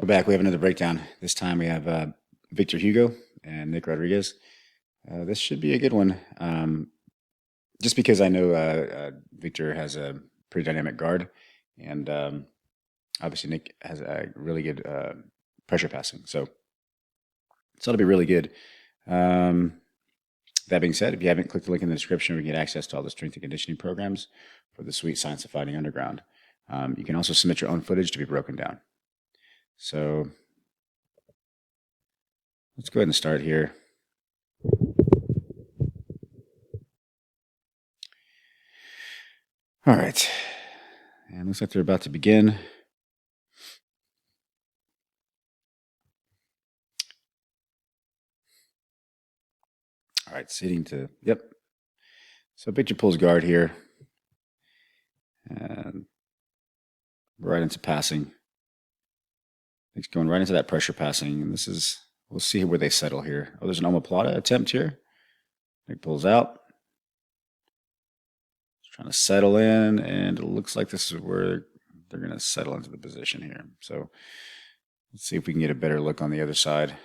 We're back. We have another breakdown. This time we have Victor Hugo and Nick Rodriguez. This should be a good one. Just because I know Victor has a pretty dynamic guard, and obviously Nick has a really good pressure passing. So it's ought to be really good. That being said, if you haven't clicked the link in the description, we can get access to all the strength and conditioning programs for the sweet science of fighting underground. You can also submit your own footage to be broken down. So let's go ahead and start here. All right. And looks like they're about to begin. All right, sitting to, yep. So Victor pulls guard here. And right into passing. He's going right into that pressure passing. And this is, we'll see where they settle here. Oh, there's an omoplata attempt here. Nick pulls out. He's trying to settle in, and it looks like this is where they're going to settle into the position here. So let's see if we can get a better look on the other side.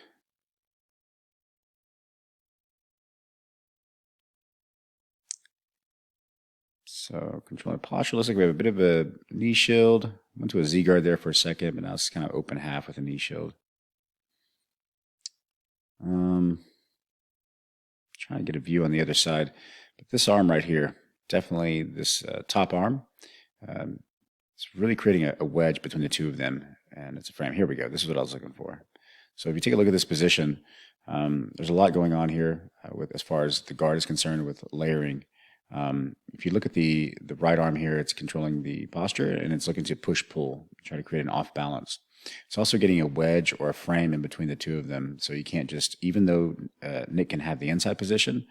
So controlling posture. Looks like we have a bit of a knee shield. Went to a Z guard there for a second, but now it's kind of open half with a knee shield. Trying to get a view on the other side. But this arm right here, definitely this top arm, it's really creating a wedge between the two of them. And it's a frame. Here we go. This is what I was looking for. So if you take a look at this position, there's a lot going on here with as far as the guard is concerned with layering. If you look at the right arm here, it's controlling the posture, and it's looking to push-pull, try to create an off-balance. It's also getting a wedge or a frame in between the two of them, so you can't just, even though Nick can have the inside position,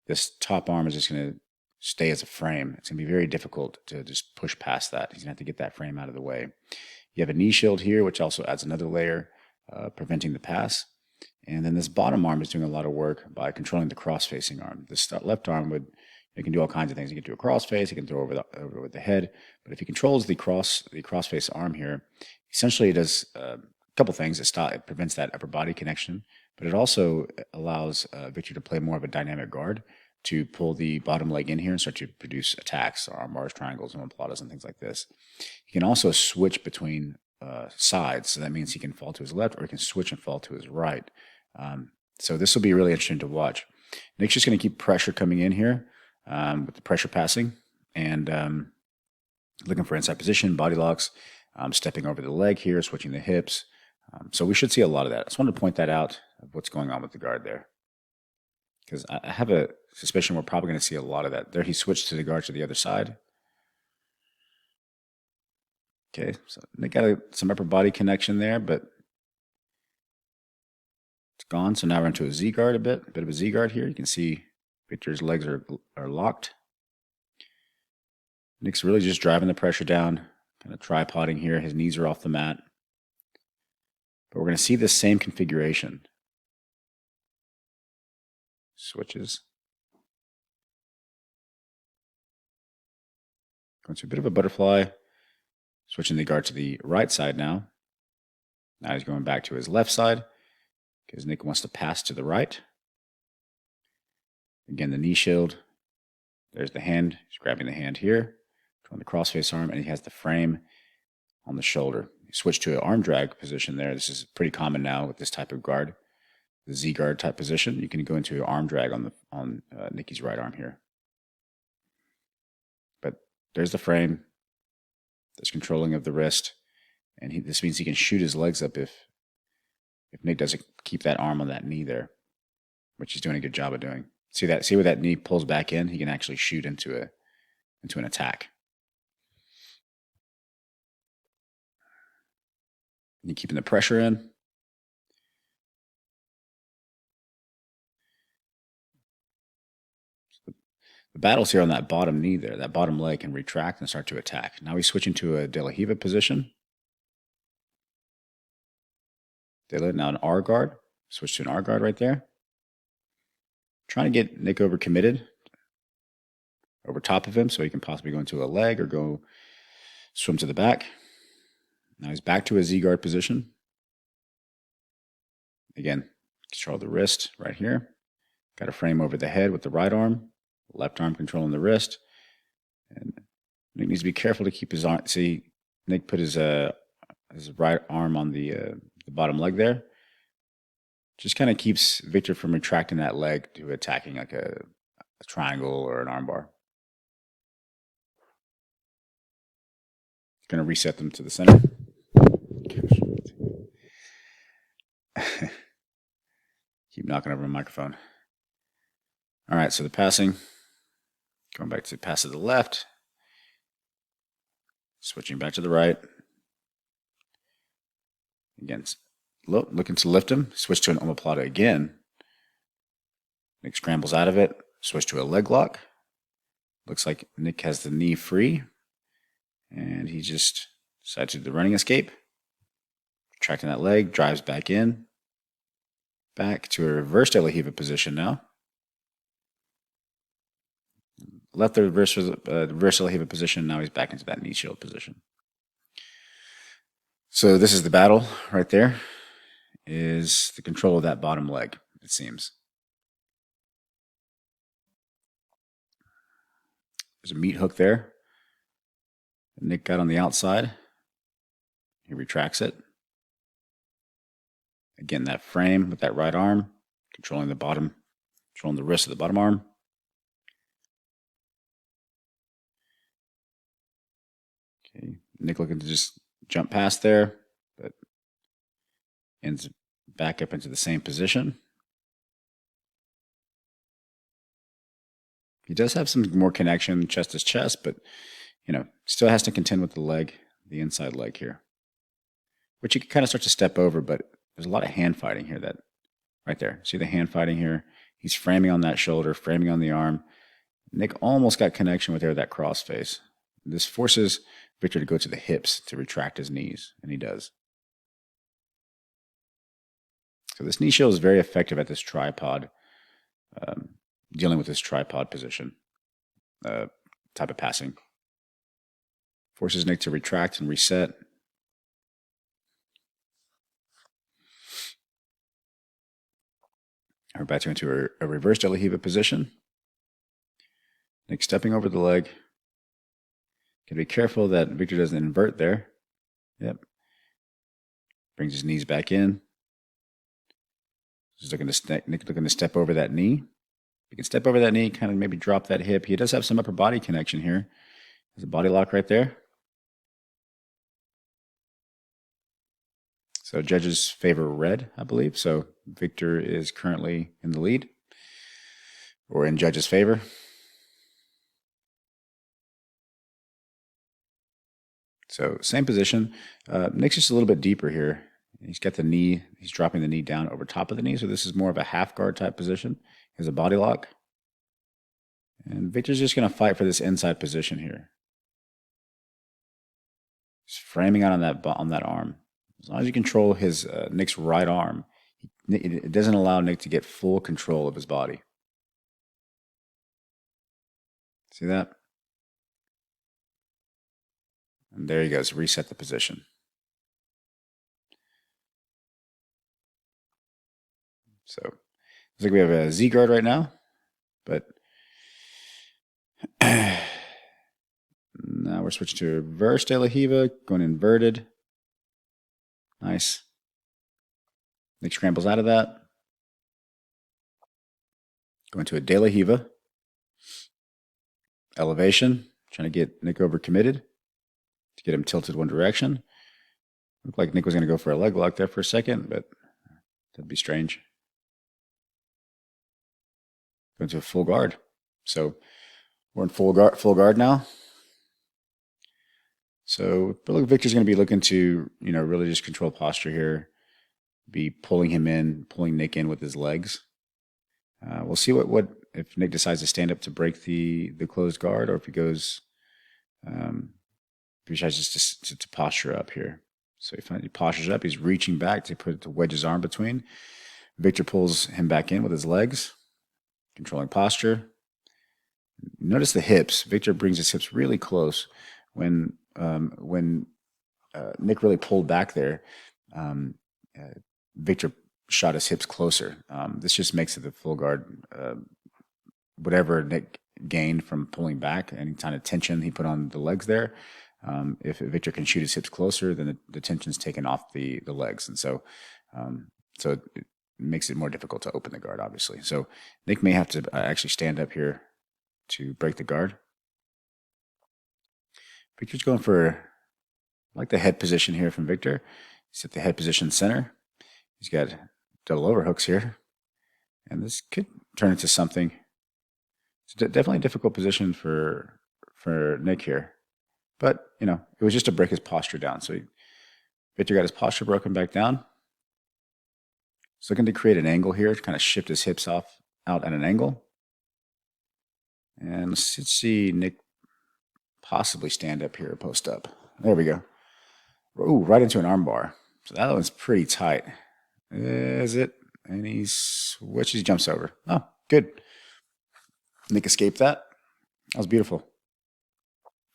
this top arm is just going to stay as a frame. It's going to be very difficult to just push past that. He's going to have to get that frame out of the way. You have a knee shield here, which also adds another layer, preventing the pass. And then this bottom arm is doing a lot of work by controlling the cross-facing arm. This left arm it can do all kinds of things. He can do a crossface. He can throw over with the head. But if he controls the crossface arm here, essentially it does a couple things. It prevents that upper body connection, but it also allows Victor to play more of a dynamic guard to pull the bottom leg in here and start to produce attacks, arm bars, triangles, omoplatas, and things like this. He can also switch between sides. So that means he can fall to his left, or he can switch and fall to his right. So this will be really interesting to watch. Nick's just going to keep pressure coming in here. With the pressure passing and looking for inside position, body locks, stepping over the leg here, switching the hips. So we should see a lot of that. I just wanted to point that out of what's going on with the guard there. Because I have a suspicion we're probably going to see a lot of that. There he switched to the guard to the other side. Okay, so they got some upper body connection there, but it's gone. So now we're into a Z guard a bit of a Z guard here. You can see Victor's legs are locked. Nick's really just driving the pressure down, kind of tripoding here. His knees are off the mat. But we're going to see the same configuration. Switches. Going to a bit of a butterfly. Switching the guard to the right side now. Now he's going back to his left side because Nick wants to pass to the right. Again, the knee shield. There's the hand. He's grabbing the hand here on the crossface arm, and he has the frame on the shoulder. He switched to an arm drag position there. This is pretty common now with this type of guard, the Z guard type position. You can go into an arm drag on Nicky's right arm here. But there's the frame. There's controlling of the wrist, and this means he can shoot his legs up if Nick doesn't keep that arm on that knee there, which he's doing a good job of doing. See where that knee pulls back in? He can actually shoot into an attack. You keeping the pressure in. The battle's here on that bottom knee there. That bottom leg can retract and start to attack. Now he's switching to a De La Riva position. Now an R guard. Switch to an R guard right there. Trying to get Nick overcommitted over top of him so he can possibly go into a leg or go swim to the back. Now he's back to a Z guard position. Again, control the wrist right here. Got a frame over the head with the right arm, left arm controlling the wrist. And Nick needs to be careful to keep his arm. See, Nick put his right arm on the bottom leg there. Just kind of keeps Victor from retracting that leg to attacking like a triangle or an armbar. Going to reset them to the center. Keep knocking over my microphone. All right, so the passing. Going back to pass to the left. Switching back to the right. Again, looking to lift him. Switch to an omoplata again. Nick scrambles out of it. Switch to a leg lock. Looks like Nick has the knee free. And he just decides to do the running escape. Retracting that leg. Drives back in. Back to a reverse De La Riva position now. Left the reverse De La Riva position. Now he's back into that knee shield position. So this is the battle right there. Is the control of that bottom leg, it seems. There's a meat hook there. Nick got on the outside. He retracts it. Again, that frame with that right arm, controlling the bottom, controlling the wrist of the bottom arm. Okay, Nick looking to just jump past there, but ends back up into the same position. He does have some more connection chest to chest, but still has to contend with the leg, the inside leg here, which you can kind of start to step over, but there's a lot of hand fighting here. That right there. See the hand fighting here? He's framing on that shoulder, framing on the arm. Nick almost got connection with that cross face. This forces Victor to go to the hips to retract his knees, and he does. So this knee shield is very effective at this tripod, dealing with this tripod position type of passing. Forces Nick to retract and reset. We're back into a reverse De La Riva position. Nick stepping over the leg. Got to be careful that Victor doesn't invert there. Yep. Brings his knees back in. Just Nick looking to step over that knee. He can step over that knee, kind of maybe drop that hip. He does have some upper body connection here. There's a body lock right there. So judges favor red, I believe. So Victor is currently in the lead, or in judges' favor. So same position. Nick's just a little bit deeper here. He's got the knee. He's dropping the knee down over top of the knee. So this is more of a half guard type position. He has a body lock. And Victor's just going to fight for this inside position here. He's framing out on that arm. As long as you control his Nick's right arm, it doesn't allow Nick to get full control of his body. See that? And there he goes. Reset the position. So looks like we have a Z guard right now, but now we're switching to reverse De La Riva, going inverted. Nice. Nick scrambles out of that. Going to a De La Riva. Elevation. Trying to get Nick over committed to get him tilted one direction. Looked like Nick was going to go for a leg lock there for a second, but that'd be strange. Going to a full guard. So we're in full guard now. So Victor's going to be looking to, really just control posture here. Be pulling Nick in with his legs. We'll see what if Nick decides to stand up to break the closed guard, or if he goes, if he tries just to posture up here. So he postures up. He's reaching back to wedge his arm between. Victor pulls him back in with his legs, controlling posture. Notice the hips. Victor brings his hips really close. When Nick really pulled back there, Victor shot his hips closer. This just makes it the full guard. Whatever Nick gained from pulling back, any kind of tension he put on the legs there, if Victor can shoot his hips closer, then the tension's taken off the legs, and so it makes it more difficult to open the guard, obviously. So Nick may have to actually stand up here to break the guard. Victor's going for, I like the head position here from Victor. He's at the head position center. He's got double overhooks here, and this could turn into something. It's definitely a difficult position for Nick here, but it was just to break his posture down. So Victor got his posture broken back down. He's looking to create an angle here to kind of shift his hips out at an angle, and let's see Nick possibly stand up here, post up. There we go. Ooh, right into an arm bar. So that one's pretty tight. Is it? And he switches, he jumps over. Oh, good. Nick escaped that. That was beautiful.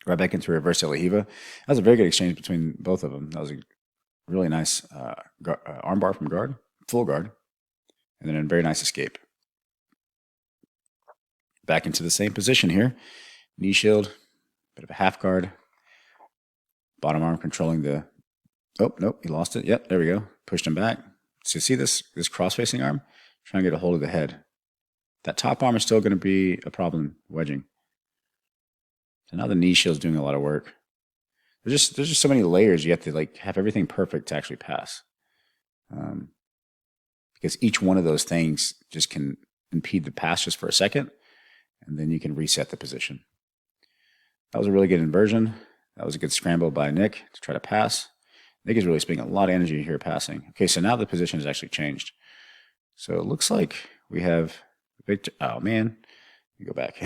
Right back into reverse Elahiva. That was a very good exchange between both of them. That was a really nice arm bar from guard, full guard, and then a very nice escape. Back into the same position here. Knee shield, bit of a half guard. Bottom arm controlling the... Oh, nope, he lost it. Yep, there we go. Pushed him back. So see this cross-facing arm? Trying to get a hold of the head. That top arm is still going to be a problem wedging. So now the knee shield's doing a lot of work. There's just so many layers. You have to have everything perfect to actually pass. Because each one of those things just can impede the pass just for a second, and then you can reset the position. That was a really good inversion. That was a good scramble by Nick to try to pass. Nick is really spending a lot of energy here passing. Okay, so now the position has actually changed. So it looks like we have Victor. Oh man, let me go back.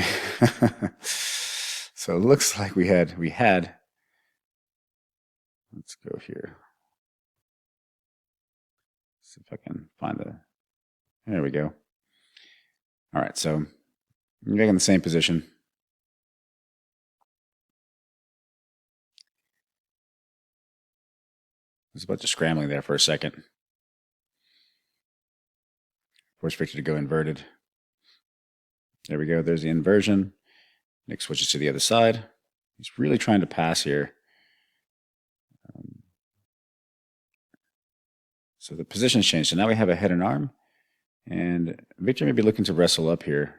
So it looks like we had. Let's go here. See if I can find the. There we go. All right, so you're back in the same position. There's a bunch of scrambling there for a second. Force Victor to go inverted. There we go. There's the inversion. Nick switches to the other side. He's really trying to pass here. So the position's changed. So now we have a head and arm. And Victor may be looking to wrestle up here.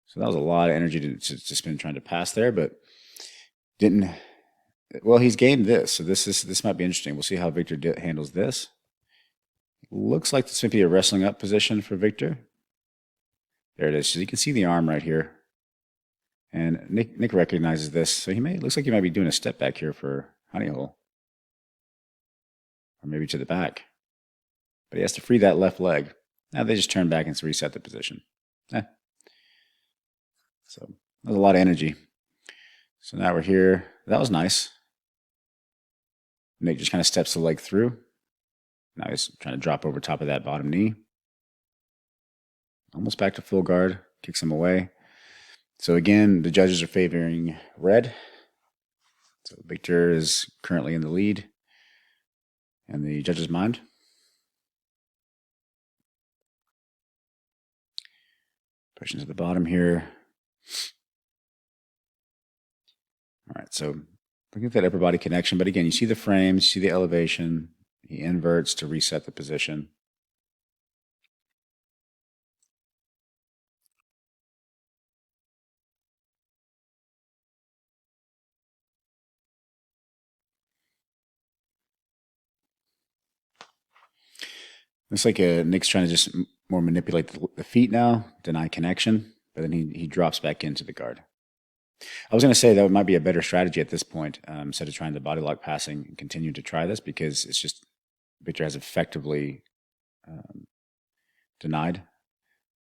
So that was a lot of energy to spend trying to pass there, but didn't. Well, he's gained this, so this might be interesting. We'll see how Victor handles this. Looks like this might be a wrestling up position for Victor. There it is. So you can see the arm right here, and Nick recognizes this. So looks like he might be doing a step back here for honey hole, or maybe to the back. But he has to free that left leg. Now they just turn back and reset the position. So that was a lot of energy. So now we're here. That was nice. Nick just kind of steps the leg through. Now he's trying to drop over top of that bottom knee. Almost back to full guard. Kicks him away. So again, the judges are favoring red. So Victor is currently in the lead in the judge's mind. Pushing to the bottom here. All right, so looking at that upper body connection, but again, you see the frames, you see the elevation. He inverts to reset the position. Looks like Nick's trying to just more manipulate the feet now, deny connection, but then he drops back into the guard. I was going to say that might be a better strategy at this point, instead of trying the body lock passing and continue to try this, because it's just Victor has effectively denied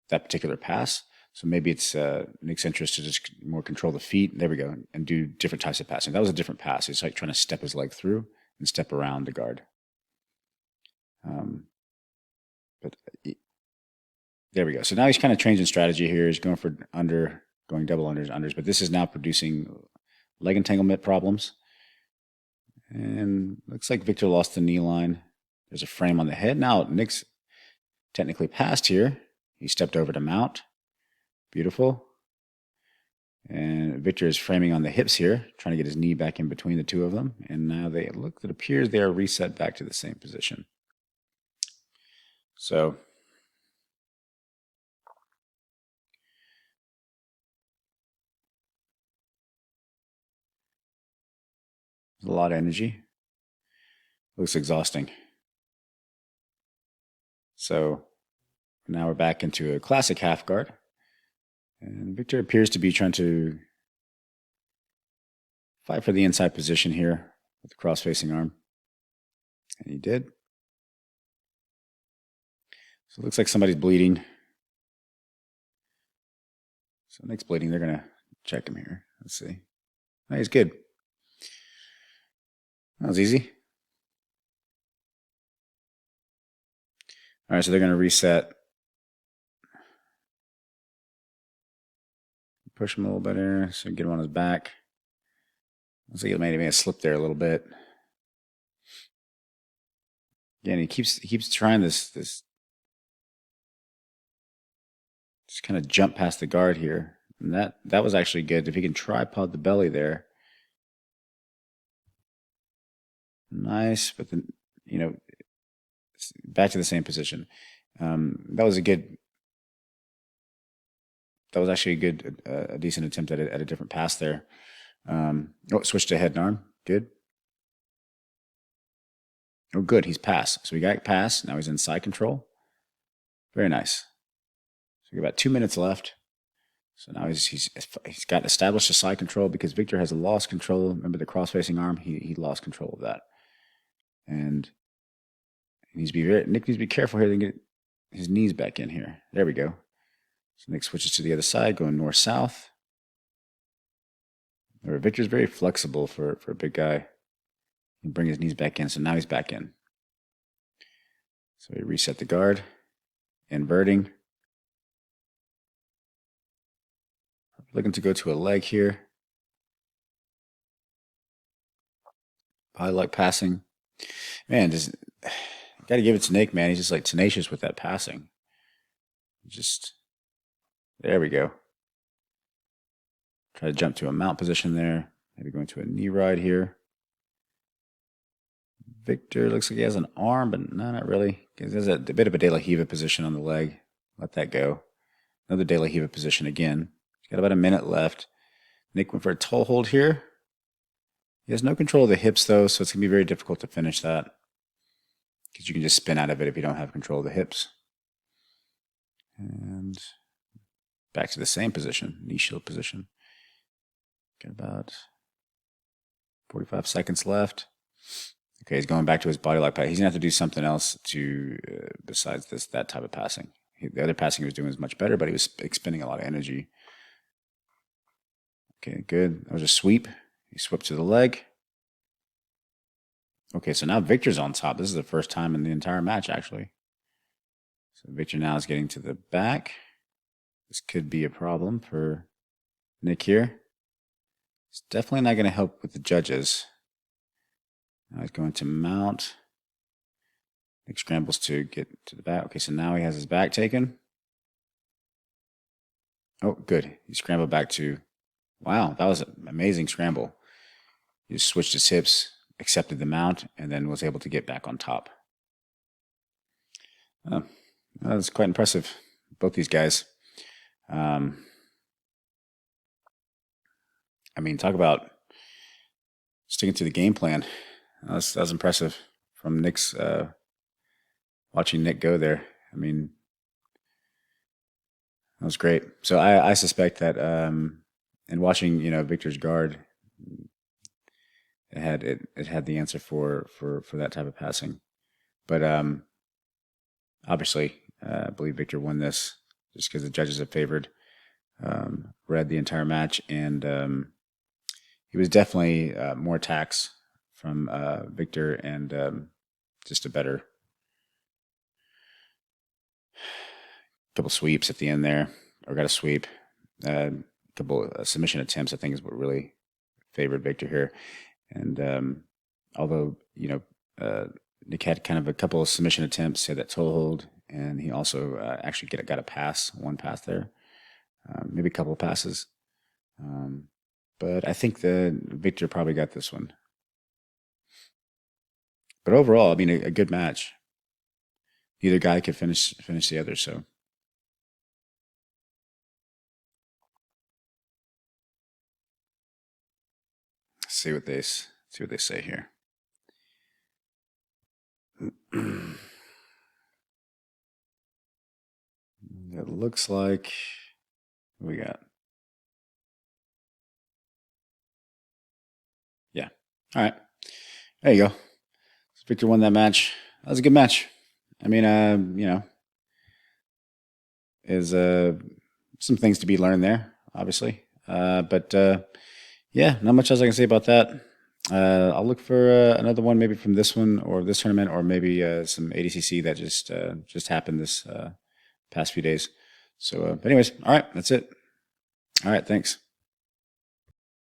that particular pass. So maybe it's Nick's interest to just more control the feet. There we go, and do different types of passing. That was a different pass. He's like trying to step his leg through and step around the guard. But there we go. So now he's kind of changing strategy here. He's going for going double unders, but this is now producing leg entanglement problems. And looks like Victor lost the knee line. There's a frame on the head. Now Nick's technically passed here. He stepped over to mount. Beautiful. And Victor is framing on the hips here, trying to get his knee back in between the two of them. And now it appears they are reset back to the same position. So there's a lot of energy. Looks exhausting. So now we're back into a classic half guard. And Victor appears to be trying to fight for the inside position here with the cross-facing arm. And he did. So it looks like somebody's bleeding. So Nick's bleeding. They're going to check him here. Let's see. Oh, he's good. That was easy. All right, so they're going to reset. Push him a little bit here so we can get him on his back. Looks like he made a slip there a little bit. Again, he keeps trying this just kind of jump past the guard here. And that was actually good. If he can tripod the belly there. Nice, but then, back to the same position. That was actually a decent attempt at a different pass there. Switched to head and arm. Good. Oh, good. He's passed. So we got pass. Now he's in side control. Very nice. So we got about 2 minutes left. So now he's got established a side control because Victor has lost control. Remember the cross-facing arm? He lost control of that. And Nick needs to be careful here to get his knees back in here. There we go. So Nick switches to the other side, going north-south. Victor's very flexible for a big guy. He can bring his knees back in, so now he's back in. So he reset the guard, inverting. Looking to go to a leg here. Probably like passing. Man, got to give it to Nick, man. He's just like tenacious with that passing. There we go. Try to jump to a mount position there. Maybe going to a knee ride here. Victor looks like he has an arm, but no, not really. There's a bit of a De La Riva position on the leg. Let that go. Another De La Riva position again. He's got about a minute left. Nick went for a toe hold here. He has no control of the hips, though, so it's going to be very difficult to finish that. Because you can just spin out of it if you don't have control of the hips. And back to the same position, knee shield position. Got about 45 seconds left. Okay, he's going back to his body lock pass. He's going to have to do something else besides that type of passing. The other passing he was doing was much better, but he was expending a lot of energy. Okay, good. That was a sweep. He swept to the leg. Okay, so now Victor's on top. This is the first time in the entire match, actually. So Victor now is getting to the back. This could be a problem for Nick here. It's definitely not going to help with the judges. Now he's going to mount. Nick scrambles to get to the back. Okay, so now he has his back taken. Oh, good. He scrambled back to... Wow, that was an amazing scramble. He just switched his hips, accepted the mount, and then was able to get back on top. That was quite impressive, both these guys. I mean, talk about sticking to the game plan. That was impressive from Nick's, watching Nick go there. I mean, that was great. So I suspect that, and watching, Victor's guard, it had the answer for that type of passing. But obviously, I believe Victor won this just because the judges have favored Red the entire match, and he was definitely more attacks from Victor, and just a better couple sweeps at the end there, or got a sweep. Couple submission attempts, I think, is what really favored Victor here. And Although, Nick had kind of a couple of submission attempts, had that toe hold, and he also actually got a pass, one pass there, maybe a couple of passes. But I think the Victor probably got this one. But overall, I mean, a good match. Neither guy could finish the other, so. See what they say here. It looks like we got. Yeah. All right. There you go. So Victor won that match. That was a good match. I mean, is some things to be learned there, obviously. But yeah, not much else I can say about that. I'll look for another one, maybe from this one or this tournament, or maybe some ADCC that just happened this past few days. So, but anyways, all right, that's it. All right, thanks.